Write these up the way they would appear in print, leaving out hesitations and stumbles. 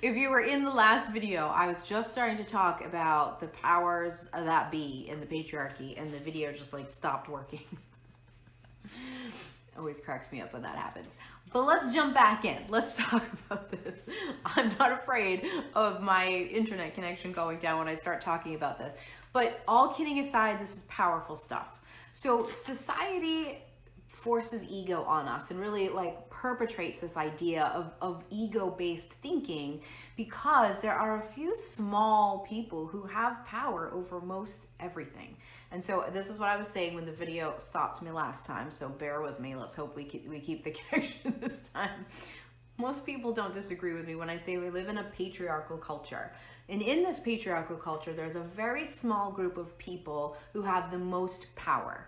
If you were in the last video, I was just starting to talk about the powers that be in the patriarchy, and the video just like stopped working. Always cracks me up when that happens. But let's jump back in. Let's talk about this. I'm not afraid of my internet connection going down when I start talking about this. But all kidding aside, this is powerful stuff. So society forces ego on us and really like perpetrates this idea of ego-based thinking, because there are a few small people who have power over most everything. And so this is what I was saying when the video stopped me last time, so bear with me. Let's hope we keep the connection this time. Most people don't disagree with me when I say we live in a patriarchal culture. And in this patriarchal culture, there's a very small group of people who have the most power.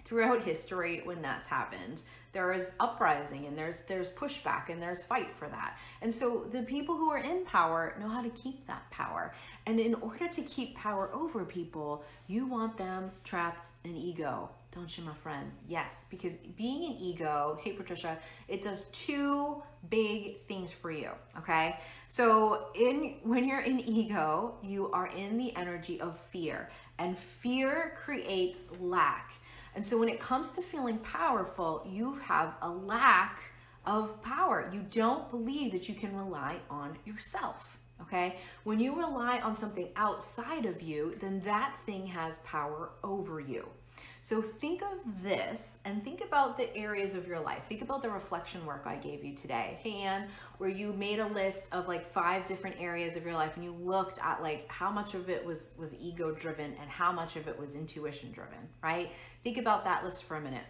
Throughout history, when that's happened, there is uprising and there's pushback and there's fight for that. And so the people who are in power know how to keep that power. And in order to keep power over people, you want them trapped in ego, don't you, my friends? Yes, because being an ego, hey Patricia, it does two big things for you, okay? So when you're in ego, you are in the energy of fear, and fear creates lack. And so when it comes to feeling powerful, you have a lack of power. You don't believe that you can rely on yourself, okay? When you rely on something outside of you, then that thing has power over you. So think of this and think about the areas of your life. Think about the reflection work I gave you today, hey Ann, where you made a list of like 5 different areas of your life and you looked at like how much of it was ego driven and how much of it was intuition driven, right? Think about that list for a minute.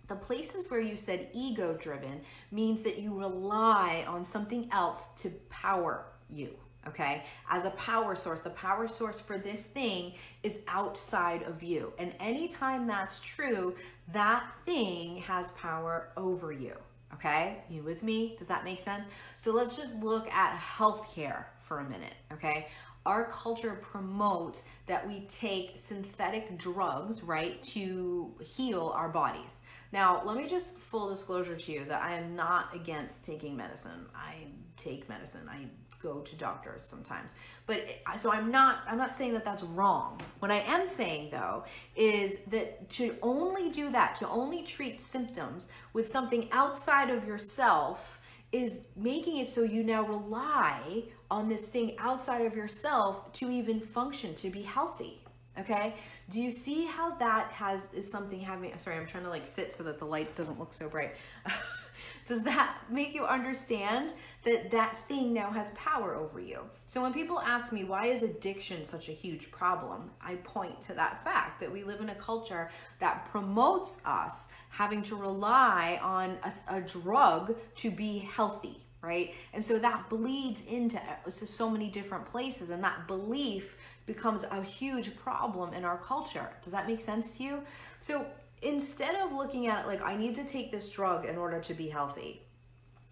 The places where you said ego driven means that you rely on something else to power you. Okay, as a power source, the power source for this thing is outside of you. And anytime that's true, that thing has power over you. Okay, you with me? Does that make sense? So let's just look at healthcare for a minute. Okay, our culture promotes that we take synthetic drugs, right, to heal our bodies. Now, let me just full disclosure to you that I am not against taking medicine. I take medicine. I go to doctors sometimes, but so I'm not saying that that's wrong. What I am saying though is that to only do that, to only treat symptoms with something outside of yourself, is making it so you now rely on this thing outside of yourself to even function, to be healthy. Okay, do you see how that is something having, sorry, I'm trying to like sit so that the light doesn't look so bright. Does that make you understand that that thing now has power over you? So when people ask me, why is addiction such a huge problem? I point to that fact that we live in a culture that promotes us having to rely on a drug to be healthy, right? And so that bleeds into so many different places, and that belief becomes a huge problem in our culture. Does that make sense to you? So instead of looking at it like, I need to take this drug in order to be healthy,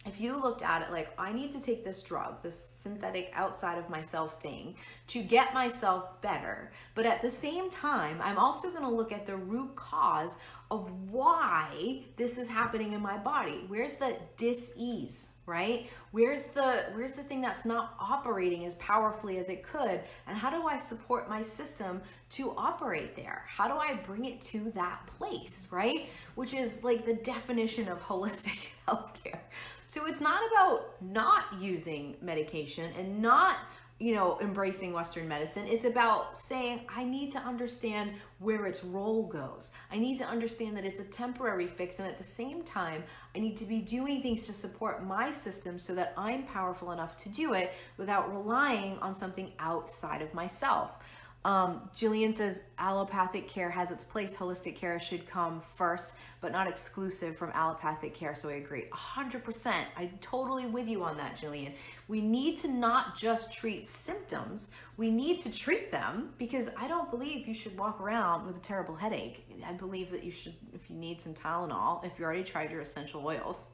if you looked at it like, I need to take this drug, this synthetic outside of myself thing, to get myself better, but at the same time, I'm also going to look at the root cause of why this is happening in my body. Where's the dis-ease, right? Where's the thing that's not operating as powerfully as it could? And how do I support my system to operate there? How do I bring it to that place, right? Which is like the definition of holistic healthcare. So it's not about not using medication and not, embracing Western medicine. It's about saying, I need to understand where its role goes. I need to understand that it's a temporary fix. And at the same time, I need to be doing things to support my system so that I'm powerful enough to do it without relying on something outside of myself. Jillian says allopathic care has its place. Holistic care should come first, but not exclusive from allopathic care. So I agree 100%. I'm totally with you on that, Jillian. We need to not just treat symptoms. We need to treat them, because I don't believe you should walk around with a terrible headache. I believe that you should, if you need some Tylenol, if you already tried your essential oils,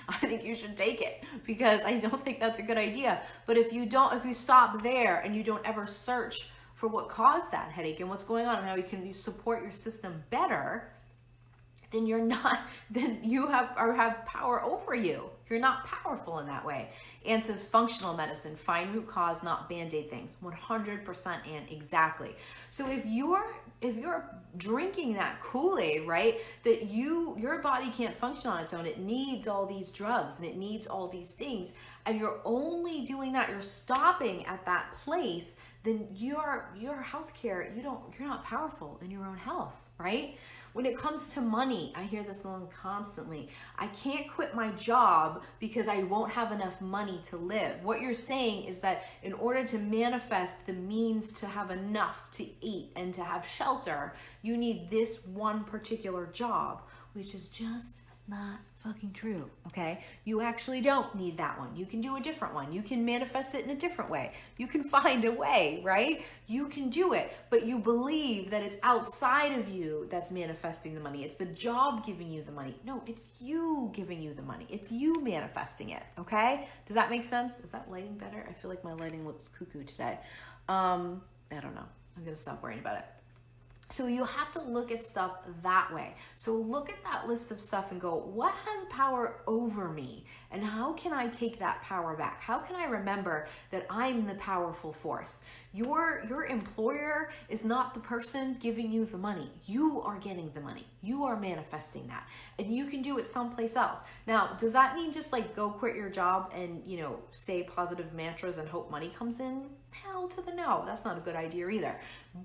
I think you should take it, because I don't think that's a good idea. But if you stop there and you don't ever search for what caused that headache and what's going on and how you can support your system better, then you're not, then you have power over you. You're not powerful in that way. Anne says functional medicine, find root cause, not band-aid things. 100% Anne, exactly. So if you're drinking that Kool-Aid, right, that your body can't function on its own, it needs all these drugs and it needs all these things, and you're only doing that, you're stopping at that place, then your healthcare, you're not powerful in your own health, right? When it comes to money, I hear this one constantly. I can't quit my job because I won't have enough money to live. What you're saying is that in order to manifest the means to have enough to eat and to have shelter, you need this one particular job, which is just not fucking true, okay? You actually don't need that one. You can do a different one. You can manifest it in a different way. You can find a way, right? You can do it, but you believe that it's outside of you that's manifesting the money. It's the job giving you the money. No, it's you giving you the money. It's you manifesting it, okay? Does that make sense? Is that lighting better? I feel like my lighting looks cuckoo today. I don't know. I'm gonna stop worrying about it. So you have to look at stuff that way. So look at that list of stuff and go, what has power over me? And how can I take that power back? How can I remember that I'm the powerful force? Your employer is not the person giving you the money. You are getting the money. You are manifesting that. And you can do it someplace else. Now, does that mean just like go quit your job and, say positive mantras and hope money comes in? Hell to the no. That's not a good idea either.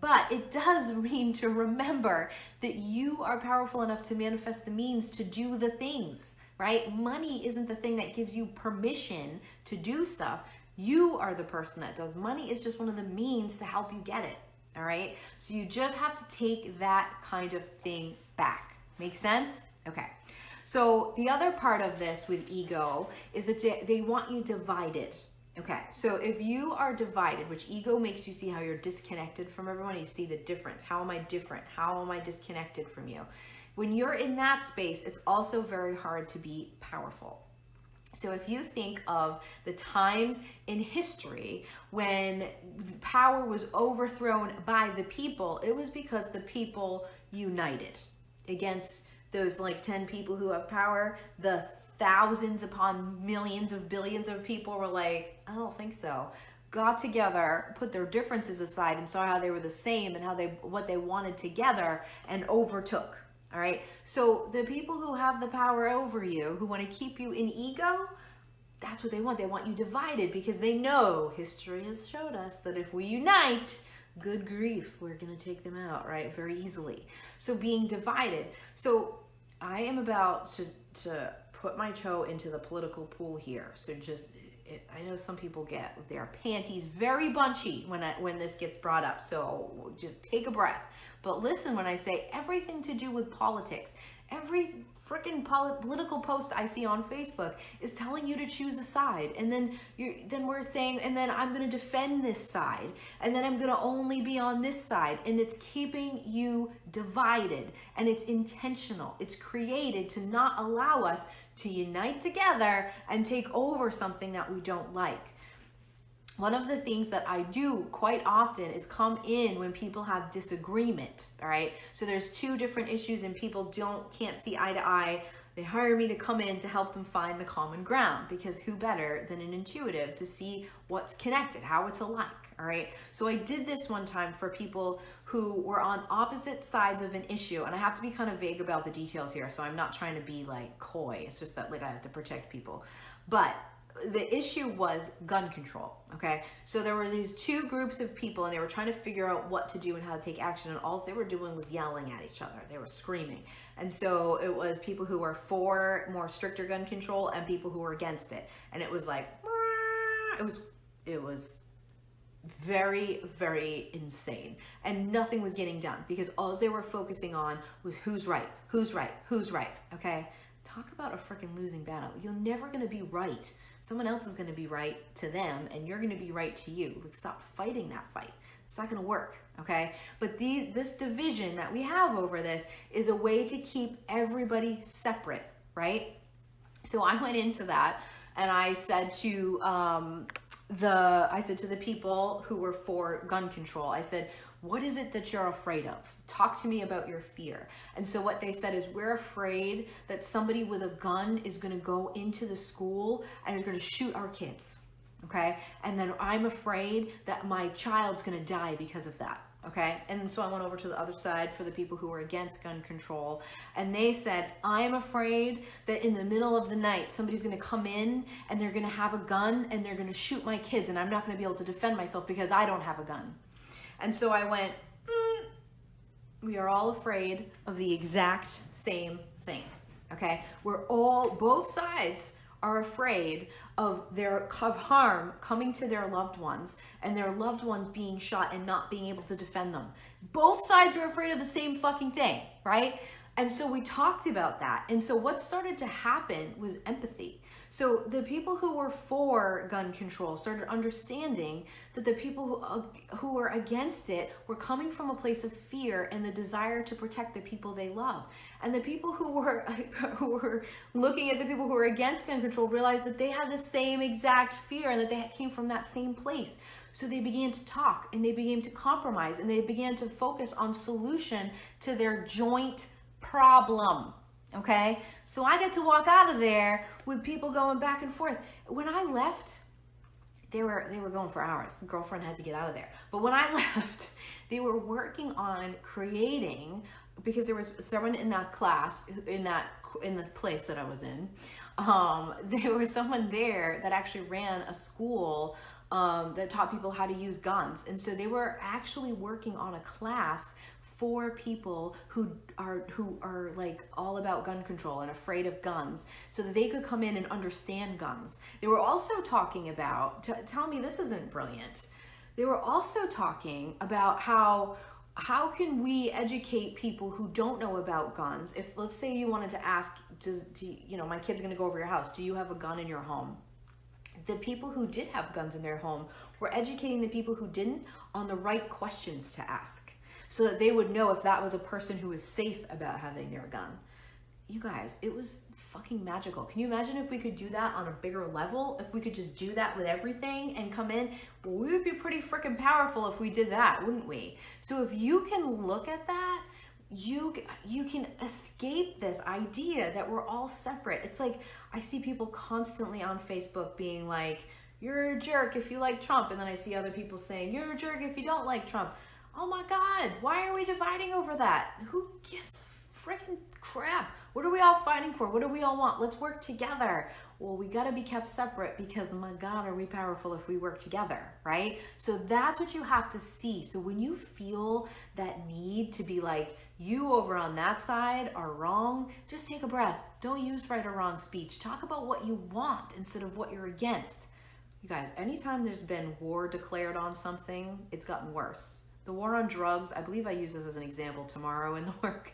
But it does mean to remember that you are powerful enough to manifest the means to do the things, right? Money isn't the thing that gives you permission to do stuff. You are the person that does. Money is just one of the means to help you get it, all right? So you just have to take that kind of thing back. Make sense? Okay. So the other part of this with ego is that they want you divided. Okay, so if you are divided, which ego makes you see how you're disconnected from everyone, you see the difference. How am I different? How am I disconnected from you? When you're in that space, it's also very hard to be powerful. So if you think of the times in history when power was overthrown by the people, it was because the people united against those like 10 people who have power. The thousands upon millions of billions of people were like, I don't think so. Got together, put their differences aside, and saw how they were the same and what they wanted together, and overtook. All right. So the people who have the power over you, who want to keep you in ego, that's what they want. They want you divided because they know history has showed us that if we unite, good grief, we're going to take them out, right? Very easily. So being divided. So I am about to put my toe into the political pool here. So I know some people get their panties very bunchy when this gets brought up. So just take a breath. But listen when I say everything to do with politics. Every freaking political post I see on Facebook is telling you to choose a side, and then we're saying, and then I'm going to defend this side, and then I'm going to only be on this side, and it's keeping you divided, and it's intentional. It's created to not allow us to unite together and take over something that we don't like. One of the things that I do quite often is come in when people have disagreement, all right? So there's two different issues and people can't see eye to eye. They hire me to come in to help them find the common ground, because who better than an intuitive to see what's connected, how it's alike, all right? So I did this one time for people who were on opposite sides of an issue, and I have to be kind of vague about the details here, so I'm not trying to be like coy. It's just that like I have to protect people. But the issue was gun control, okay? So there were these two groups of people, and they were trying to figure out what to do and how to take action, and all they were doing was yelling at each other. They were screaming. And so it was people who were for more stricter gun control and people who were against it. And it was like, it was very, very insane. And nothing was getting done because all they were focusing on was who's right, okay? Talk about a freaking losing battle. You're never gonna be right. Someone else is going to be right to them, and you're going to be right to you. Like, stop fighting that fight. It's not going to work, okay? But this division that we have over this is a way to keep everybody separate, right? So I went into that, and I said to the people who were for gun control, I said, What is it that you're afraid of? Talk to me about your fear. And so what they said is, we're afraid that somebody with a gun is going to go into the school and is going to shoot our kids. Okay. And then I'm afraid that my child's going to die because of that. Okay. And so I went over to the other side for the people who were against gun control. And they said, I'm afraid that in the middle of the night, somebody's going to come in and they're going to have a gun and they're going to shoot my kids. And I'm not going to be able to defend myself because I don't have a gun. And so I went, we are all afraid of the exact same thing. Okay. Both sides are afraid of harm coming to their loved ones and their loved ones being shot and not being able to defend them. Both sides are afraid of the same fucking thing, right? And so we talked about that. And so what started to happen was empathy. So the people who were for gun control started understanding that the people who were against it were coming from a place of fear and the desire to protect the people they love. And the people who were looking at the people who were against gun control realized that they had the same exact fear and that they came from that same place. So they began to talk and they began to compromise and they began to focus on solution to their joint problem. Okay, so I get to walk out of there with people going back and forth. When I left, they were going for hours. The girlfriend had to get out of there. But when I left, they were working on creating, because there was someone in that class, in the place that I was in, there was someone there that actually ran a school that taught people how to use guns. And so they were actually working on a class for people who are like all about gun control and afraid of guns, so that they could come in and understand guns. They were also talking about, tell me this isn't brilliant. They were also talking about how can we educate people who don't know about guns. If, let's say, you wanted to ask, my kid's gonna go over your house, do you have a gun in your home? The people who did have guns in their home were educating the people who didn't on the right questions to ask, so that they would know if that was a person who was safe about having their gun. You guys, it was fucking magical. Can you imagine if we could do that on a bigger level? If we could just do that with everything and come in, well, we would be pretty freaking powerful if we did that, wouldn't we? So if you can look at that, you can escape this idea that we're all separate. It's like, I see people constantly on Facebook being like, you're a jerk if you like Trump. And then I see other people saying, you're a jerk if you don't like Trump. Oh my God, why are we dividing over that? Who gives a freaking crap? What are we all fighting for? What do we all want? Let's work together. Well, we got to be kept separate because, my God, are we powerful if we work together, right? So that's what you have to see. So when you feel that need to be like, you over on that side are wrong, just take a breath. Don't use right or wrong speech. Talk about what you want instead of what you're against. You guys, anytime there's been war declared on something, it's gotten worse. The war on drugs, I believe I use this as an example tomorrow in the work.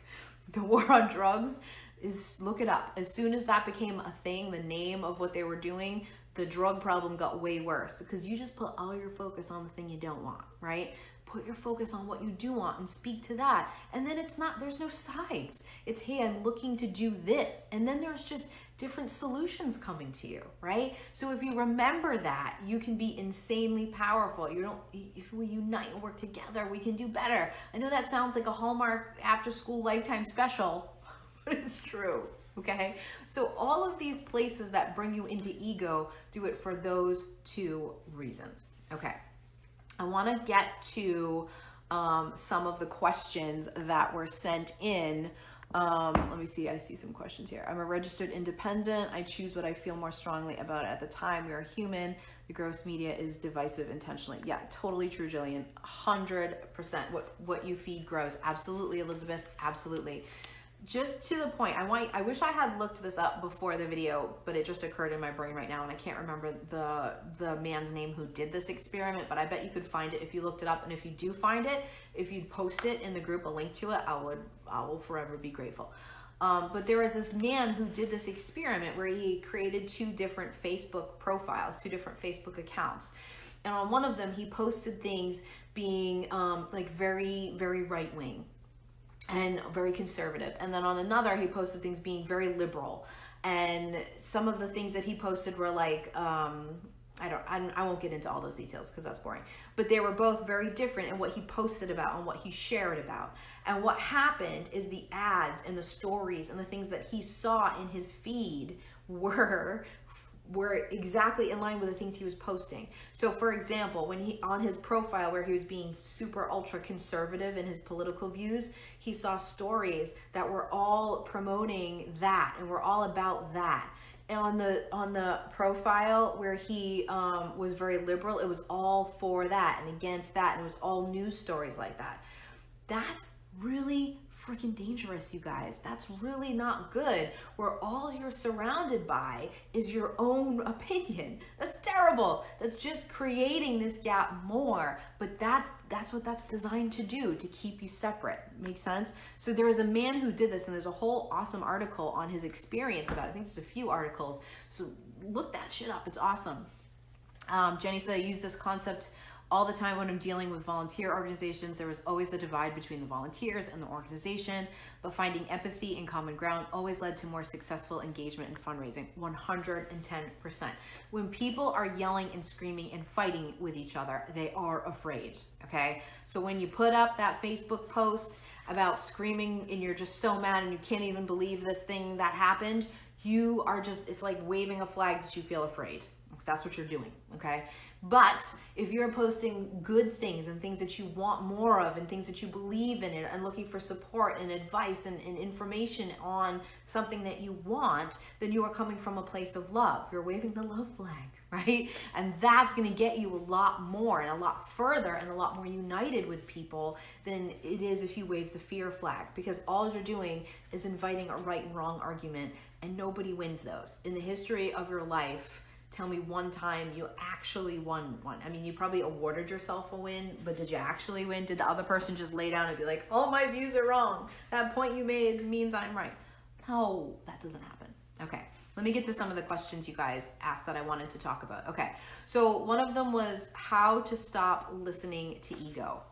The war on drugs is, look it up. As soon as that became a thing, the name of what they were doing, the drug problem got way worse, because you just put all your focus on the thing you don't want, right? Put your focus on what you do want and speak to that. And then there's no sides. It's, hey, I'm looking to do this. And then there's just different solutions coming to you, right? So if you remember that, you can be insanely powerful. If we unite and work together, we can do better. I know that sounds like a Hallmark after school lifetime special, but it's true. Okay, so all of these places that bring you into ego do it for those two reasons. Okay, I want to get to some of the questions that were sent in. Let me see, I see some questions here. I'm a registered independent. I choose what I feel more strongly about at the time. We are human. The gross media is divisive intentionally. Yeah, totally true, Jillian. 100%. What you feed grows. Absolutely, Elizabeth. Absolutely. Just to the point, I wish I had looked this up before the video, but it just occurred in my brain right now, and I can't remember the man's name who did this experiment, but I bet you could find it if you looked it up. And if you do find it, if you'd post it in the group, a link to it, I will forever be grateful. But there was this man who did this experiment where he created two different Facebook profiles, two different Facebook accounts. And on one of them, he posted things being like very, very right-wing and very conservative. And then on another, he posted things being very liberal. And some of the things that he posted were like, I won't get into all those details because that's boring. But they were both very different in what he posted about and what he shared about. And what happened is the ads and the stories and the things that he saw in his feed were exactly in line with the things he was posting. So for example, when he, on his profile where he was being super ultra conservative in his political views, he saw stories that were all promoting that and were all about that. And on the profile where he was very liberal, it was all for that and against that, and it was all news stories like that. That's really freaking dangerous, you guys. That's really not good, where all you're surrounded by is your own opinion. That's terrible. That's just creating this gap more, but that's what that's designed to do, to keep you separate. Make sense? So there is a man who did this, and there's a whole awesome article on his experience about it. I think there's a few articles, so look that shit up. It's awesome. Jenny said, I use this concept all the time when I'm dealing with volunteer organizations. There was always the divide between the volunteers and the organization, but finding empathy and common ground always led to more successful engagement and fundraising. 110%. When people are yelling and screaming and fighting with each other, they are afraid, okay? So when you put up that Facebook post about screaming and you're just so mad and you can't even believe this thing that happened, you are just, it's like waving a flag that you feel afraid. That's what you're doing, okay? But if you're posting good things and things that you want more of and things that you believe in and looking for support and advice and information on something that you want, then you are coming from a place of love. You're waving the love flag, right? And that's gonna get you a lot more and a lot further and a lot more united with people than it is if you wave the fear flag, because all you're doing is inviting a right and wrong argument, and nobody wins those. In the history of your life, tell me one time you actually won one. I mean, you probably awarded yourself a win, but did you actually win? Did the other person just lay down and be like, all my views are wrong, that point you made means I'm right? No, that doesn't happen. Okay, let me get to some of the questions you guys asked that I wanted to talk about. Okay, so one of them was how to stop listening to ego.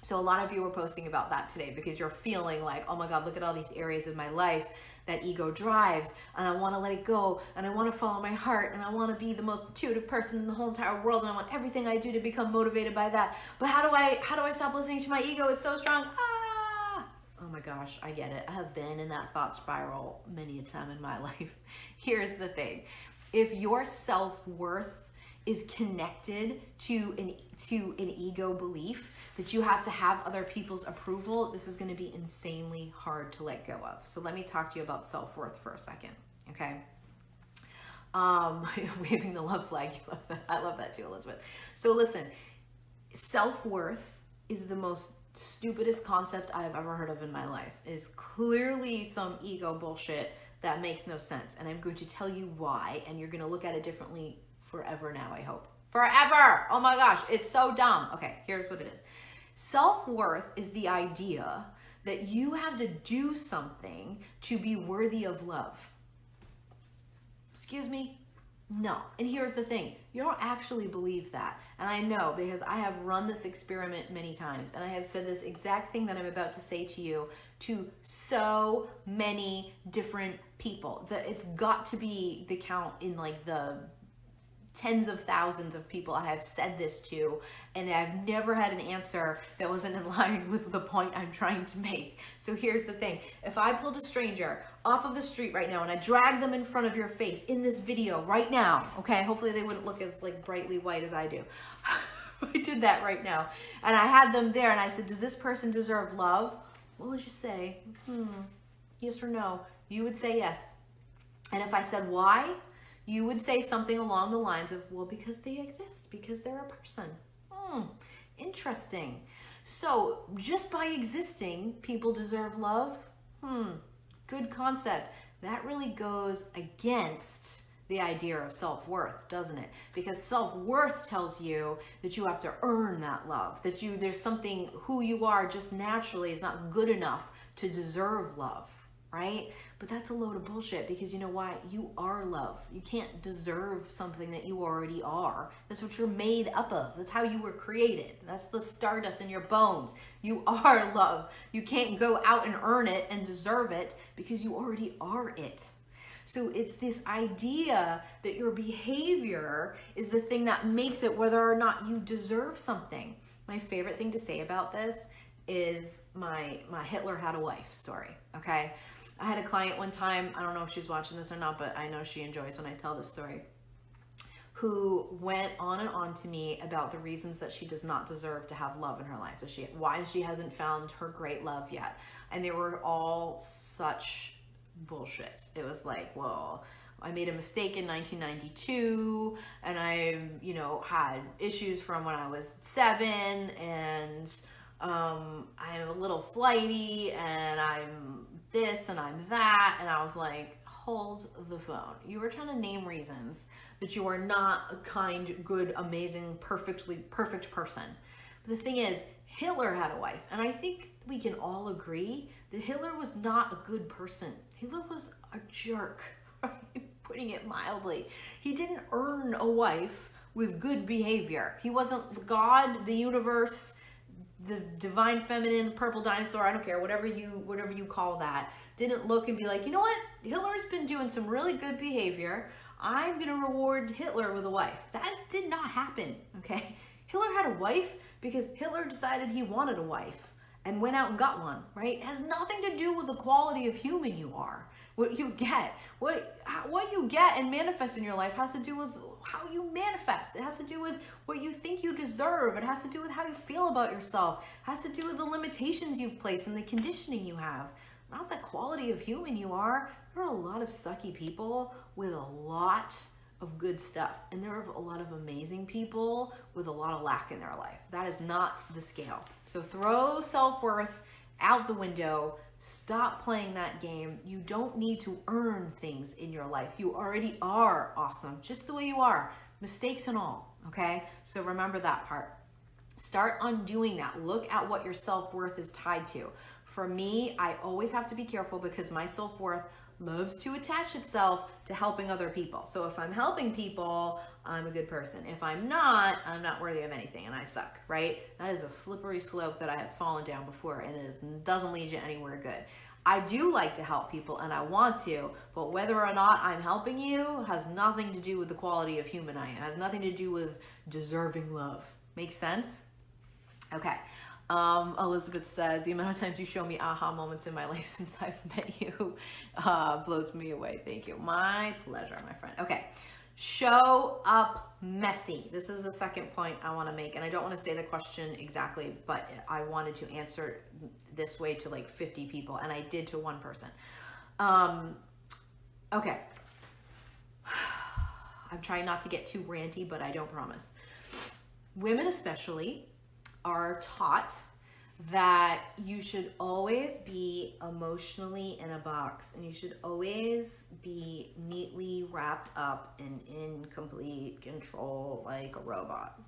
So a lot of you were posting about that today because you're feeling like, oh my God, look at all these areas of my life that ego drives, and I want to let it go, and I want to follow my heart, and I want to be the most intuitive person in the whole entire world, and I want everything I do to become motivated by that. But how do I stop listening to my ego? It's so strong. Ah! Oh my gosh, I get it. I have been in that thought spiral many a time in my life. Here's the thing. If your self-worth is connected to an ego belief that you have to have other people's approval, this is going to be insanely hard to let go of. So let me talk to you about self-worth for a second, okay? Waving the love flag, you love that. I love that too, Elizabeth. So listen, self-worth is the most stupidest concept I've ever heard of in my life. It is clearly some ego bullshit that makes no sense, and I'm going to tell you why, and you're going to look at it differently forever now, I hope. Forever! Oh my gosh, it's so dumb. Okay, here's what it is. Self-worth is the idea that you have to do something to be worthy of love. Excuse me? No. And here's the thing. You don't actually believe that. And I know, because I have run this experiment many times, and I have said this exact thing that I'm about to say to you to so many different people. That it's got to be the count in like the tens of thousands of people I have said this to, and I've never had an answer that wasn't in line with the point I'm trying to make. So here's the thing. If I pulled a stranger off of the street right now and I dragged them in front of your face in this video right now, okay, hopefully they wouldn't look as like brightly white as I do. I did that right now. And I had them there and I said, does this person deserve love? What would you say? Yes or no? You would say yes. And if I said why? You would say something along the lines of, well, because they exist, because they're a person. Interesting. So just by existing, people deserve love? Good concept. That really goes against the idea of self-worth, doesn't it? Because self-worth tells you that you have to earn that love, that there's something, who you are just naturally is not good enough to deserve love. Right? But that's a load of bullshit, because you know why? You are love. You can't deserve something that you already are. That's what you're made up of. That's how you were created. That's the stardust in your bones. You are love. You can't go out and earn it and deserve it, because you already are it. So it's this idea that your behavior is the thing that makes it whether or not you deserve something. My favorite thing to say about this is my Hitler had a wife story, okay? I had a client one time, I don't know if she's watching this or not, but I know she enjoys when I tell this story, who went on and on to me about the reasons that she does not deserve to have love in her life, why she hasn't found her great love yet. And they were all such bullshit. It was like, well, I made a mistake in 1992 and I, had issues from when I was 7 and I'm a little flighty and I'm this and I'm that. And I was like, hold the phone. You were trying to name reasons that you are not a kind, good, amazing, perfect person. But the thing is, Hitler had a wife. And I think we can all agree that Hitler was not a good person. Hitler was a jerk, putting it mildly. He didn't earn a wife with good behavior. He wasn't God, the universe, the divine feminine, purple dinosaur, I don't care, whatever you call that, didn't look and be like, you know what? Hitler's been doing some really good behavior. I'm going to reward Hitler with a wife. That did not happen, okay? Hitler had a wife because Hitler decided he wanted a wife and went out and got one, right? It has nothing to do with the quality of human you are. What you get, what you get and manifest in your life has to do with how you manifest. It has to do with what you think you deserve. It has to do with how you feel about yourself. It has to do with the limitations you've placed and the conditioning you have. Not the quality of human you are. There are a lot of sucky people with a lot of good stuff. And there are a lot of amazing people with a lot of lack in their life. That is not the scale. So throw self-worth out the window. Stop playing that game. You don't need to earn things in your life. You already are awesome, just the way you are, mistakes and all, okay? So remember that part. Start undoing that. Look at what your self-worth is tied to. For me, I always have to be careful because my self-worth loves to attach itself to helping other people. So if I'm helping people, I'm a good person. If I'm not worthy of anything and I suck, right? That is a slippery slope that I have fallen down before and it doesn't lead you anywhere good. I do like to help people and I want to, but whether or not I'm helping you has nothing to do with the quality of human I am. It has nothing to do with deserving love. Makes sense? Okay. Elizabeth says, the amount of times you show me aha moments in my life since I've met you blows me away. Thank you. My pleasure, my friend. Okay. Show up messy. This is the second point I want to make. And I don't want to say the question exactly, but I wanted to answer this way to like 50 people. And I did to one person. Okay. I'm trying not to get too ranty, but I don't promise. Women especially are taught that you should always be emotionally in a box and you should always be neatly wrapped up and in complete control like a robot.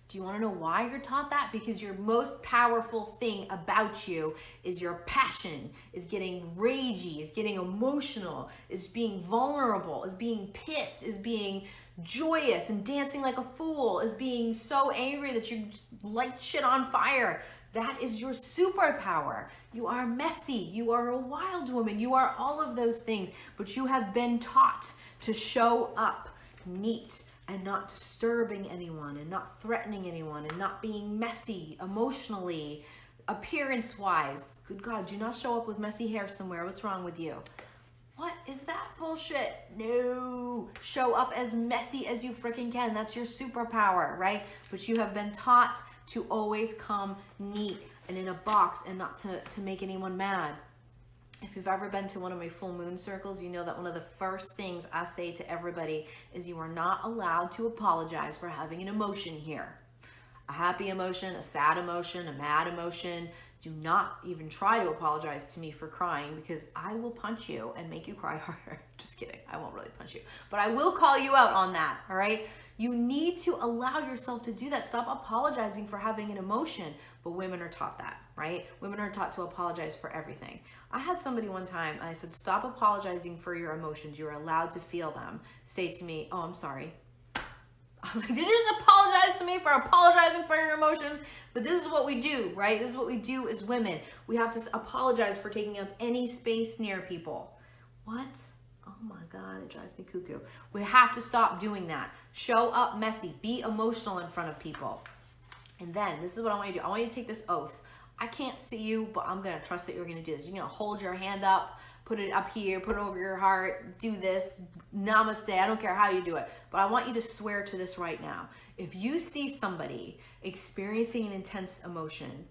Do you want to know why you're taught that? Because your most powerful thing about you is your passion, is getting ragey, is getting emotional, is being vulnerable, is being pissed, is being joyous and dancing like a fool, is being so angry that you light shit on fire. That is your superpower. You are messy. You are a wild woman. You are all of those things, but you have been taught to show up neat and not disturbing anyone and not threatening anyone and not being messy emotionally, appearance-wise. Good God, do not show up with messy hair somewhere. What's wrong with you? What is that bullshit? No. Show up as messy as you freaking can. That's your superpower, right? But you have been taught to always come neat and in a box and not to make anyone mad. If you've ever been to one of my full moon circles, you know that one of the first things I say to everybody is you are not allowed to apologize for having an emotion here. A happy emotion, a sad emotion, a mad emotion. Do not even try to apologize to me for crying because I will punch you and make you cry harder. Just kidding. I won't really punch you, but I will call you out on that. All right. You need to allow yourself to do that. Stop apologizing for having an emotion. But women are taught that, right? Women are taught to apologize for everything. I had somebody one time, I said, stop apologizing for your emotions. You're allowed to feel them. Say to me, oh, I'm sorry. I was like, did you just apologize to me for apologizing for your emotions? But this is what we do, right? This is what we do as women. We have to apologize for taking up any space near people. What? Oh my God, it drives me cuckoo. We have to stop doing that. Show up messy. Be emotional in front of people. And then, this is what I want you to do. I want you to take this oath. I can't see you, but I'm going to trust that you're going to do this. You're going to hold your hand up, put it up here, put it over your heart, do this. Namaste. I don't care how you do it. But I want you to swear to this right now. If you see somebody experiencing an intense emotion,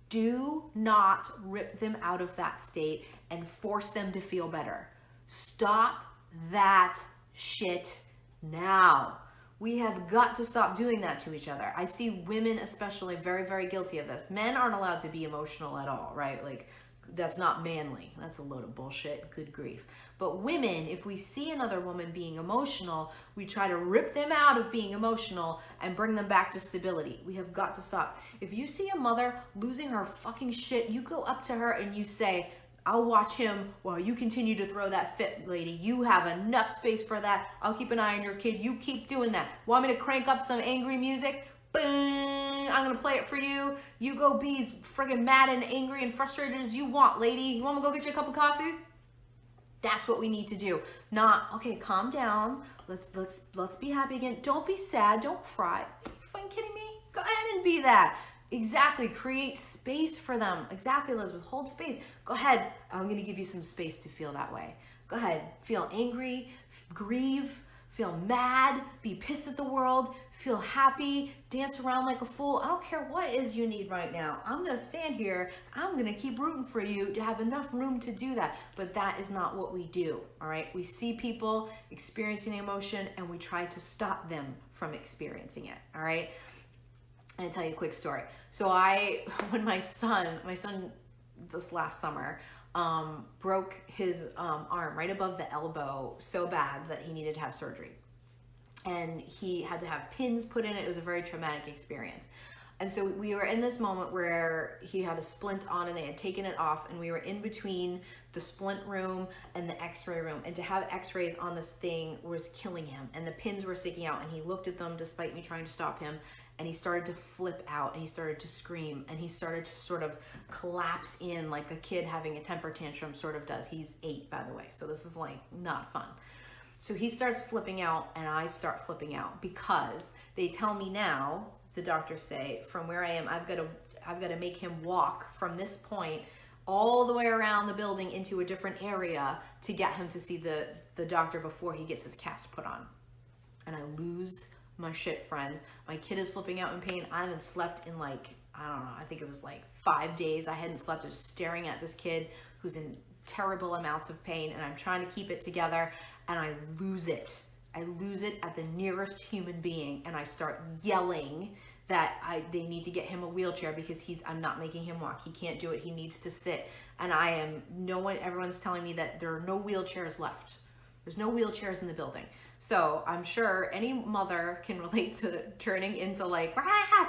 do not rip them out of that state and force them to feel better. Stop that shit now. We have got to stop doing that to each other. I see women especially very, very guilty of this. Men aren't allowed to be emotional at all, right? Like, that's not manly. That's a load of bullshit. Good grief. But women, if we see another woman being emotional, we try to rip them out of being emotional and bring them back to stability. We have got to stop. If you see a mother losing her fucking shit, you go up to her and you say, I'll watch him while you continue to throw that fit, lady. You have enough space for that. I'll keep an eye on your kid. You keep doing that. Want me to crank up some angry music? Boom. I'm going to play it for you. You go be as friggin' mad and angry and frustrated as you want, lady. You want me to go get you a cup of coffee? That's what we need to do. Not, okay, calm down. Let's be happy again. Don't be sad. Don't cry. Are you fucking kidding me? Go ahead and be that. Exactly. Create space for them. Exactly, Elizabeth. Hold space. Go ahead. I'm going to give you some space to feel that way. Go ahead. Feel angry, grieve, feel mad, be pissed at the world, feel happy, dance around like a fool. I don't care what it is you need right now. I'm going to stand here. I'm going to keep rooting for you to have enough room to do that. But that is not what we do. All right. We see people experiencing emotion and we try to stop them from experiencing it. All right. And I'll tell you a quick story. So when my son this last summer, broke his arm right above the elbow so bad that he needed to have surgery. And he had to have pins put in it. It was a very traumatic experience. And so we were in this moment where he had a splint on and they had taken it off, and we were in between the splint room and the x-ray room. And to have x-rays on this thing was killing him, and the pins were sticking out, and he looked at them despite me trying to stop him, and he started to flip out, and he started to scream, and he started to sort of collapse in like a kid having a temper tantrum sort of does. He's 8, by the way, so this is like not fun. So he starts flipping out and I start flipping out because they tell me now, the doctors say, from where I am, I've got to make him walk from this point all the way around the building into a different area to get him to see the doctor before he gets his cast put on. And I lose my shit, friends. My kid is flipping out in pain. I haven't slept in like, I don't know, I think it was like 5 days. I hadn't slept, just staring at this kid who's in terrible amounts of pain, and I'm trying to keep it together, and I lose it. I lose it at the nearest human being, and I start yelling that they need to get him a wheelchair because I'm not making him walk. He can't do it. He needs to sit. And everyone's telling me that there are no wheelchairs left. There's no wheelchairs in the building. So I'm sure any mother can relate to turning into like,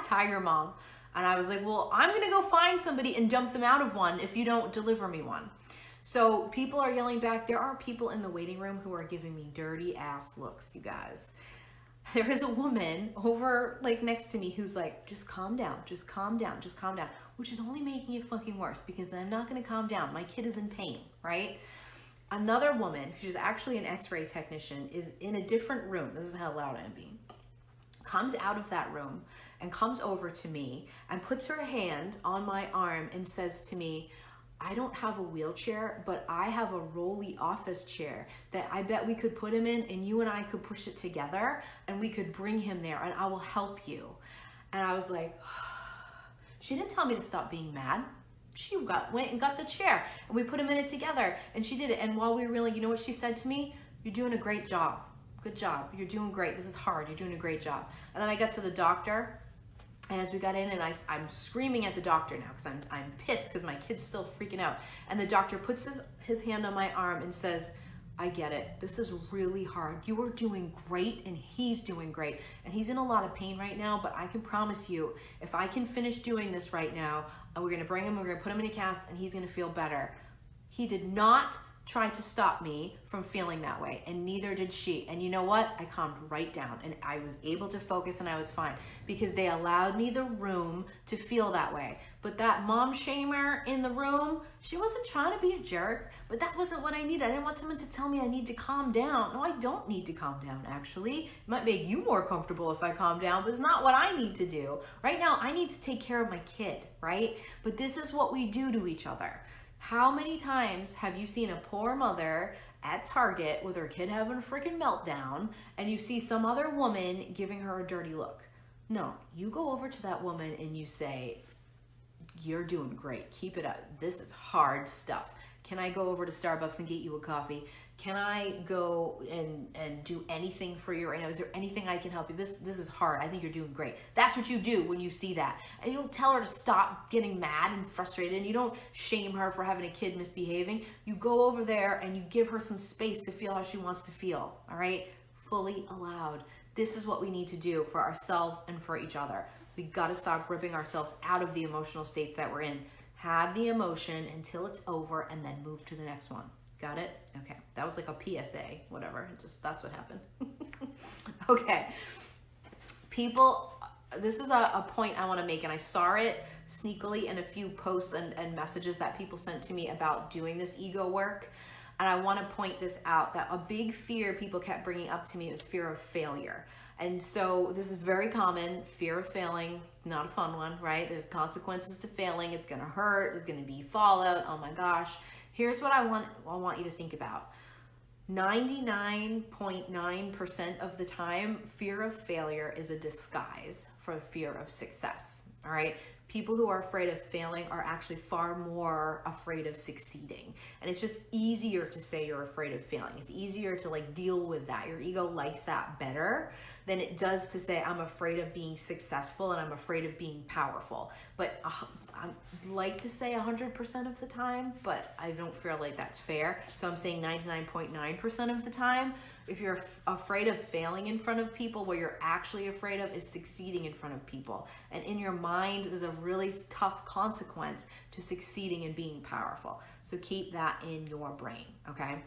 tiger mom. And I was like, well, I'm going to go find somebody and dump them out of one if you don't deliver me one. So people are yelling back. There are people in the waiting room who are giving me dirty ass looks, you guys. There is a woman over like next to me who's like, just calm down, just calm down, just calm down, which is only making it fucking worse because then I'm not going to calm down. My kid is in pain, right? Another woman who's actually an x-ray technician is in a different room. This is how loud I'm being. Comes out of that room and comes over to me and puts her hand on my arm and says to me, I don't have a wheelchair, but I have a rolly office chair that I bet we could put him in and you and I could push it together and we could bring him there and I will help you. And I was like, she didn't tell me to stop being mad. She went and got the chair and we put him in it together and she did it. And while we were reeling, you know what she said to me? You're doing a great job. Good job. You're doing great. This is hard. You're doing a great job. And then I got to the doctor. And as we got in, and I'm screaming at the doctor now because I'm pissed because my kid's still freaking out. And the doctor puts his hand on my arm and says, I get it. This is really hard. You are doing great and he's doing great. And he's in a lot of pain right now, but I can promise you, if I can finish doing this right now, we're going to bring him, we're going to put him in a cast and he's going to feel better. He did not try to stop me from feeling that way, and neither did she. And you know what? I calmed right down and I was able to focus and I was fine because they allowed me the room to feel that way. But that mom shamer in the room, she wasn't trying to be a jerk, but that wasn't what I needed. I didn't want someone to tell me I need to calm down. No, I don't need to calm down, actually. It might make you more comfortable if I calm down, but it's not what I need to do. Right now, I need to take care of my kid, right? But this is what we do to each other. How many times have you seen a poor mother at Target with her kid having a freaking meltdown and you see some other woman giving her a dirty look? No, you go over to that woman and you say, you're doing great. Keep it up. This is hard stuff. Can I go over to Starbucks and get you a coffee? Can I go and do anything for you right now? Is there anything I can help you? This is hard. I think you're doing great. That's what you do when you see that. And you don't tell her to stop getting mad and frustrated, and you don't shame her for having a kid misbehaving. You go over there and you give her some space to feel how she wants to feel, all right? Fully allowed. This is what we need to do for ourselves and for each other. We got to stop ripping ourselves out of the emotional states that we're in. Have the emotion until it's over and then move to the next one. Got it? Okay. That was like a PSA, whatever. That's what happened. Okay. People, this is a point I want to make, and I saw it sneakily in a few posts and messages that people sent to me about doing this ego work. And I want to point this out, that a big fear people kept bringing up to me was fear of failure. And so this is very common, fear of failing, not a fun one, right? There's consequences to failing. It's going to hurt. There's going to be fallout. Oh my gosh. Here's what I want you to think about. 99.9% of the time, fear of failure is a disguise for fear of success, all right? People who are afraid of failing are actually far more afraid of succeeding. And it's just easier to say you're afraid of failing. It's easier to like deal with that. Your ego likes that better than it does to say, I'm afraid of being successful and I'm afraid of being powerful. But I like to say 100% of the time, but I don't feel like that's fair. So I'm saying 99.9% of the time. If you're afraid of failing in front of people, what you're actually afraid of is succeeding in front of people. And in your mind, there's a really tough consequence to succeeding and being powerful. So keep that in your brain, okay?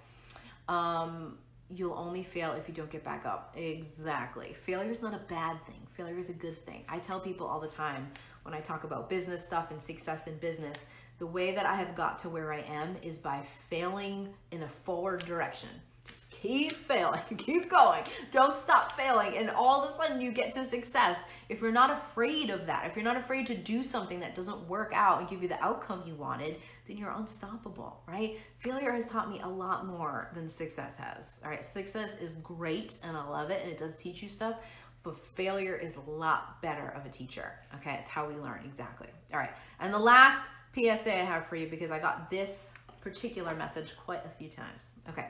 You'll only fail if you don't get back up. Exactly. Failure is not a bad thing. Failure is a good thing. I tell people all the time when I talk about business stuff and success in business, the way that I have got to where I am is by failing in a forward direction. Just keep failing, keep going. Don't stop failing. And all of a sudden you get to success. If you're not afraid of that, if you're not afraid to do something that doesn't work out and give you the outcome you wanted, then you're unstoppable, right? Failure has taught me a lot more than success has, all right? Success is great and I love it and it does teach you stuff, but failure is a lot better of a teacher, okay? It's how we learn, exactly. All right, and the last PSA I have for you, because I got this particular message quite a few times, okay?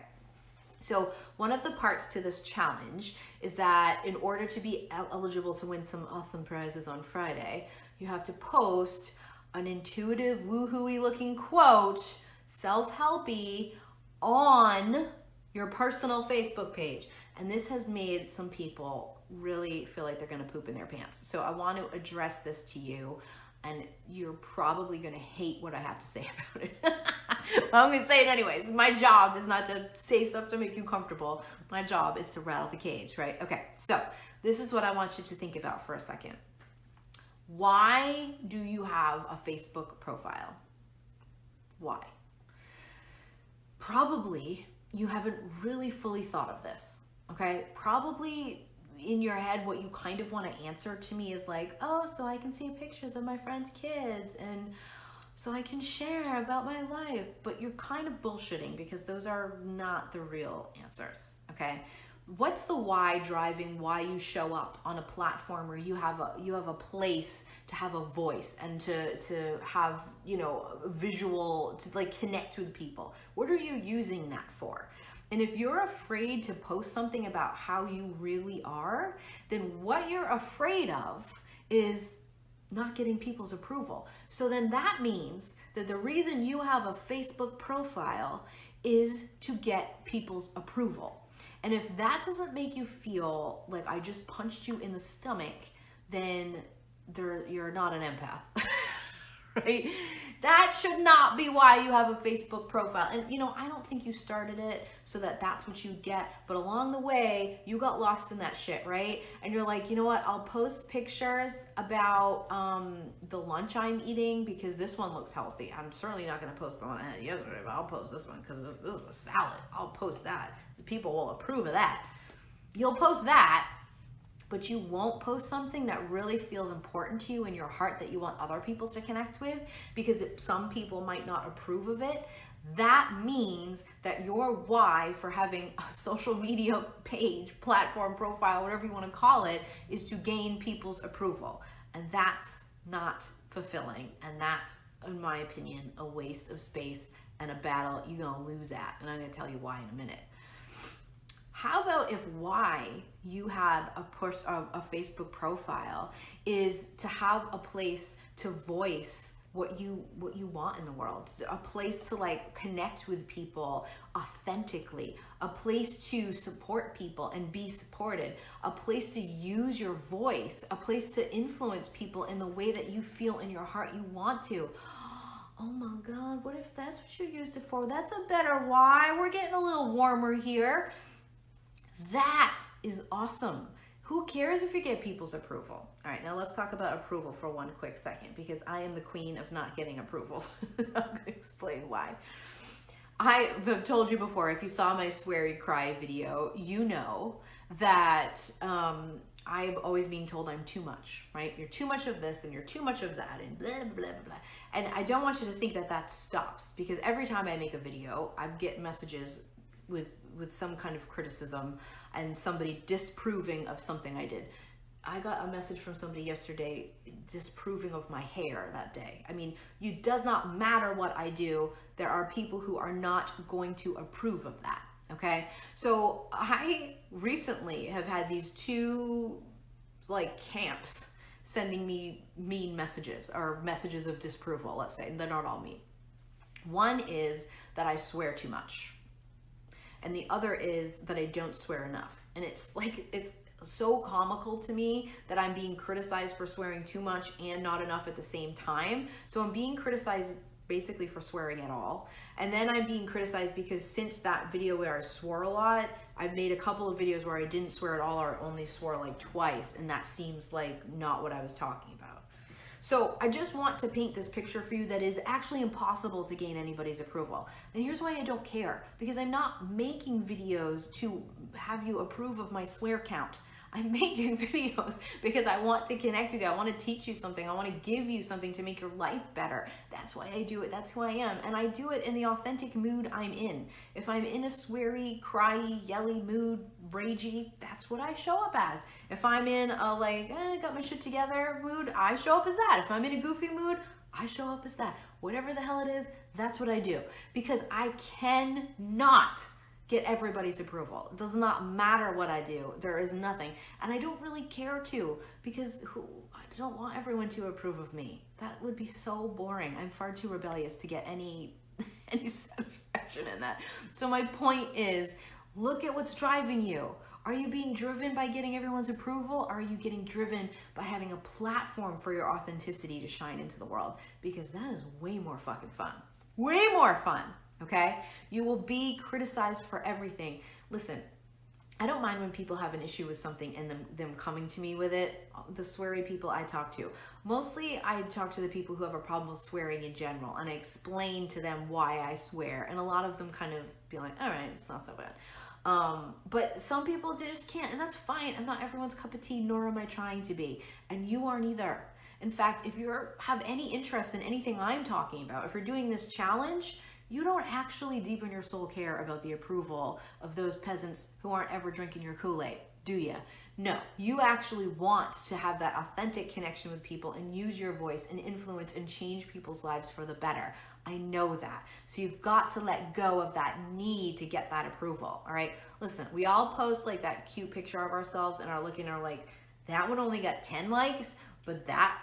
So one of the parts to this challenge is that in order to be eligible to win some awesome prizes on Friday, you have to post an intuitive, woohooey looking quote, self-helpy, on your personal Facebook page. And this has made some people really feel like they're gonna poop in their pants. So I want to address this to you, and you're probably gonna hate what I have to say about it. I'm gonna say it anyways. My job is not to say stuff to make you comfortable. My job is to rattle the cage, right? Okay, so this is what I want you to think about for a second. Why do you have a Facebook profile? Why? Probably you haven't really fully thought of this, okay? Probably in your head, what you kind of want to answer to me is like, oh, so I can see pictures of my friends' kids and so I can share about my life. But you're kind of bullshitting, because those are not the real answers, okay? What's the why driving why you show up on a platform where you have a place to have a voice and to have, you know, visual, to like connect with people? What are you using that for? And if you're afraid to post something about how you really are, then what you're afraid of is not getting people's approval. So then that means that the reason you have a Facebook profile is to get people's approval. And if that doesn't make you feel like I just punched you in the stomach, then you're not an empath, right? That should not be why you have a Facebook profile. And you know, I don't think you started it so that that's what you get, but along the way, you got lost in that shit, right? And you're like, you know what? I'll post pictures about the lunch I'm eating because this one looks healthy. I'm certainly not gonna post the one I had yesterday, but I'll post this one because this is a salad. I'll post that. People will approve of that. You'll post that, but you won't post something that really feels important to you in your heart that you want other people to connect with, because some people might not approve of it. That means that your why for having a social media page, platform, profile, whatever you want to call it, is to gain people's approval. And that's not fulfilling. And that's, in my opinion, a waste of space and a battle you're going to lose at. And I'm going to tell you why in a minute. How about if why you had a Facebook profile is to have a place to voice what you want in the world, a place to like connect with people authentically, a place to support people and be supported, a place to use your voice, a place to influence people in the way that you feel in your heart you want to. Oh my God, what if that's what you used it for? That's a better why. We're getting a little warmer here. That is awesome. Who cares if you get people's approval? All right, now let's talk about approval for one quick second, because I am the queen of not getting approval. I'm going to explain why. I have told you before, if you saw my sweary cry video, you know that I'm always being told I'm too much, right? You're too much of this and you're too much of that and blah, blah, blah, blah. And I don't want you to think that that stops, because every time I make a video, I get messages with some kind of criticism and somebody disproving of something I did. I got a message from somebody yesterday disproving of my hair that day. I mean, it does not matter what I do. There are people who are not going to approve of that, okay? So I recently have had these two like camps sending me mean messages, or messages of disapproval, let's say. They're not all mean. One is that I swear too much. And the other is that I don't swear enough. And it's like, it's so comical to me that I'm being criticized for swearing too much and not enough at the same time. So I'm being criticized basically for swearing at all. And then I'm being criticized because since that video where I swore a lot, I've made a couple of videos where I didn't swear at all or only swore like twice. And that seems like not what I was talking about. So I just want to paint this picture for you that is actually impossible to gain anybody's approval. And here's why I don't care, because I'm not making videos to have you approve of my swear count. I'm making videos because I want to connect with you. I want to teach you something. I want to give you something to make your life better. That's why I do it. That's who I am. And I do it in the authentic mood I'm in. If I'm in a sweary, cryy, yelly mood, ragey, that's what I show up as. If I'm in a like, got my shit together mood, I show up as that. If I'm in a goofy mood, I show up as that. Whatever the hell it is, that's what I do. Because I cannot get everybody's approval. It does not matter what I do. There is nothing. And I don't really care to, because I don't want everyone to approve of me. That would be so boring. I'm far too rebellious to get any satisfaction in that. So my point is, look at what's driving you. Are you being driven by getting everyone's approval? Or are you getting driven by having a platform for your authenticity to shine into the world? Because that is way more fucking fun. Way more fun. Okay? You will be criticized for everything. Listen, I don't mind when people have an issue with something and them coming to me with it. The sweary people I talk to. Mostly I talk to the people who have a problem with swearing in general, and I explain to them why I swear. And a lot of them kind of be like, all right, it's not so bad. But some people just can't, and that's fine. I'm not everyone's cup of tea, nor am I trying to be. And you aren't either. In fact, if you have any interest in anything I'm talking about, if you're doing this challenge, you don't actually deep in your soul care about the approval of those peasants who aren't ever drinking your Kool-Aid, do you? No, you actually want to have that authentic connection with people and use your voice and influence and change people's lives for the better. I know that. So you've got to let go of that need to get that approval, all right? Listen, we all post like that cute picture of ourselves and are looking at like, that one only got 10 likes, but that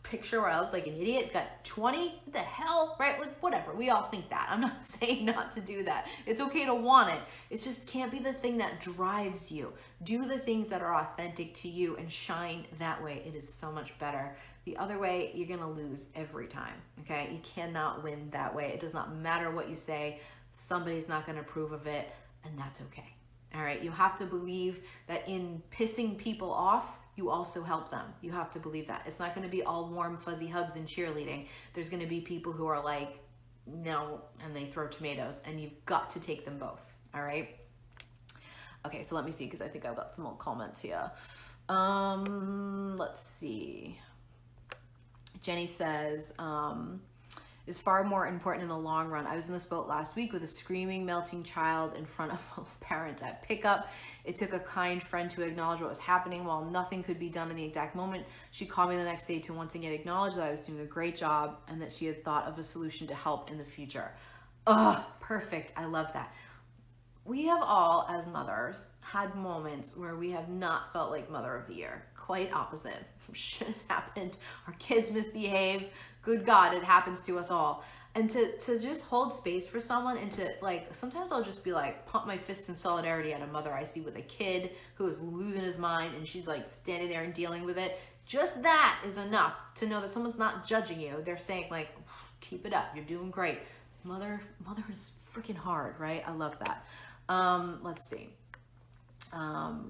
picture where I look like an idiot, got 20, what the hell, right? Like, whatever, we all think that. I'm not saying not to do that. It's okay to want it. It just can't be the thing that drives you. Do the things that are authentic to you and shine that way. It is so much better. The other way, you're gonna lose every time, okay? You cannot win that way. It does not matter what you say. Somebody's not gonna approve of it, and that's okay. All right, you have to believe that in pissing people off, you also help them. You have to believe that. It's not going to be all warm, fuzzy hugs and cheerleading. There's going to be people who are like, no, and they throw tomatoes, and you've got to take them both. All right. Okay, so let me see, because I think I've got some old comments here. Let's see. Jenny says, is far more important in the long run. I was in this boat last week with a screaming, melting child in front of parents at pickup. It took a kind friend to acknowledge what was happening. While nothing could be done in the exact moment, she called me the next day to once again acknowledge that I was doing a great job and that she had thought of a solution to help in the future. Ugh, perfect. I love that. We have all, as mothers, had moments where we have not felt like Mother of the Year. Quite opposite. Shit has happened. Our kids misbehave. Good God, it happens to us all. And to just hold space for someone and to, like, sometimes I'll just be like, pump my fist in solidarity at a mother I see with a kid who is losing his mind and she's like standing there and dealing with it. Just that is enough to know that someone's not judging you. They're saying like, keep it up. You're doing great. Mother is freaking hard, right? I love that. Let's see.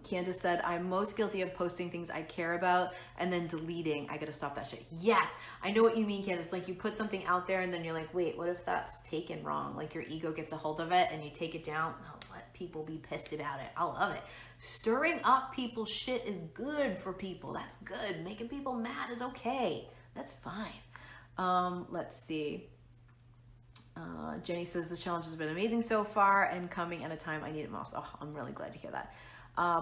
Candace said, I'm most guilty of posting things I care about and then deleting. I gotta stop that shit. Yes, I know what you mean, Candace. Like, you put something out there and then you're like, wait, what if that's taken wrong? Like, your ego gets a hold of it and you take it down. No, let people be pissed about it. I love it. Stirring up people's shit is good for people. That's good. Making people mad is okay. That's fine. Let's see. Jenny says the challenge has been amazing so far and coming at a time I need it most. Oh, I'm really glad to hear that.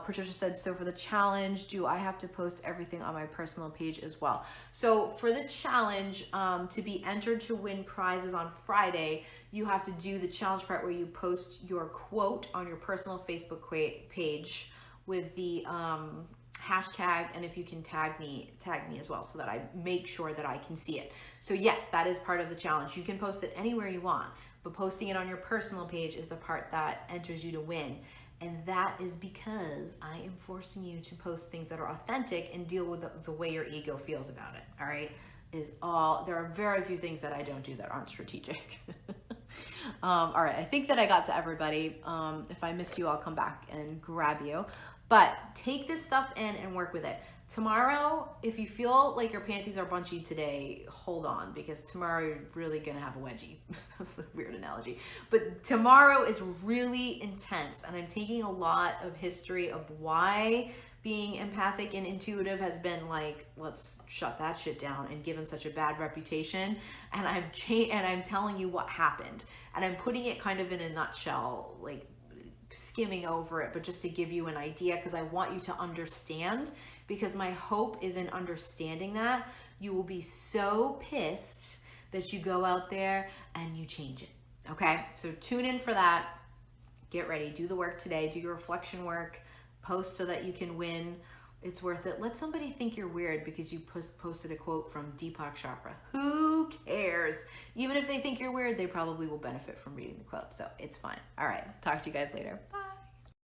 Patricia said, so for the challenge, do I have to post everything on my personal page as well? So for the challenge, to be entered to win prizes on Friday, you have to do the challenge part where you post your quote on your personal Facebook page with the hashtag, and if you can tag me as well so that I make sure that I can see it. So yes, that is part of the challenge. You can post it anywhere you want, but posting it on your personal page is the part that enters you to win. And that is because I am forcing you to post things that are authentic and deal with the way your ego feels about it. All right, there are very few things that I don't do that aren't strategic. All right, I think that I got to everybody. If I missed you, I'll come back and grab you. But take this stuff in and work with it. Tomorrow, if you feel like your panties are bunchy today, hold on, because tomorrow you're really gonna have a wedgie. That's a weird analogy. But tomorrow is really intense, and I'm taking a lot of history of why being empathic and intuitive has been like, let's shut that shit down, and given such a bad reputation. And I'm telling you what happened, and I'm putting it kind of in a nutshell, like skimming over it, but just to give you an idea, because I want you to understand, because my hope is in understanding that you will be so pissed that you go out there and you change it. Okay, so tune in for that. Get ready, do the work today, do your reflection work, post so that you can win. It's worth it. Let somebody think you're weird because you posted a quote from Deepak Chopra. Who cares? Even if they think you're weird, they probably will benefit from reading the quote. So it's fine. All right. Talk to you guys later. Bye.